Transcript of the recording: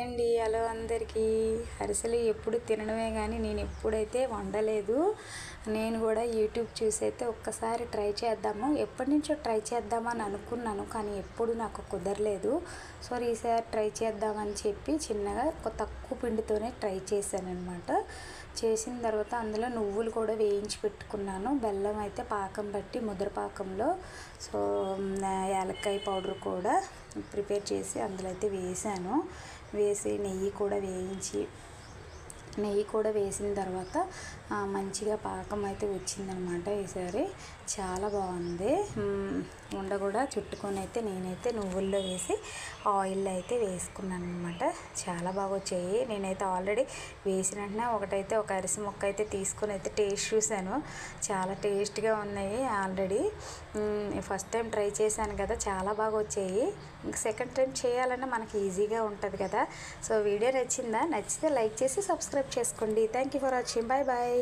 అండి హలో అందరికీ అరిసెలు ఎప్పుడు తినడమే కానీ నేను ఎప్పుడైతే వండలేదు. నేను కూడా యూట్యూబ్ చూసి అయితే ఒక్కసారి ట్రై చేద్దాము, ఎప్పటి నుంచో ట్రై చేద్దామని అనుకున్నాను కానీ ఎప్పుడు నాకు కుదరలేదు. సో ఈసారి ట్రై చేద్దామని చెప్పి చిన్నగా తక్కువ పిండితోనే ట్రై చేశాను అనమాట. చేసిన తర్వాత అందులో నువ్వులు కూడా వేయించి పెట్టుకున్నాను. బెల్లం అయితే పాకం బట్టి ముద్ర పాకంలో సో యాలక్కాయ పౌడర్ కూడా ప్రిపేర్ చేసి అందులో అయితే వేసాను. వేసి నెయ్యి కూడా వేసిన తర్వాత మంచిగా పాకం అయితే వచ్చిందనమాట. ఈసారి చాలా బాగుంది. ఉండ కూడా చుట్టుకొని అయితే నేనైతే నువ్వుల్లో వేసి ఆయిల్ అయితే వేసుకున్నాను అనమాట. చాలా బాగా వచ్చాయి. నేనైతే ఆల్రెడీ వేసిన వెంటనే ఒక అరిసె ముక్క అయితే తీసుకొని అయితే టేస్ట్ చూశాను. చాలా టేస్ట్గా ఉన్నాయి. ఆల్రెడీ ఫస్ట్ టైం ట్రై చేశాను కదా, చాలా బాగా వచ్చాయి. ఇంకా సెకండ్ టైం చేయాలన్నా మనకి ఈజీగా ఉంటుంది కదా. సో వీడియో నచ్చిందా? నచ్చితే లైక్ చేసి సబ్స్క్రైబ్ చేసుకోండి. Thank you for watching. Bye bye.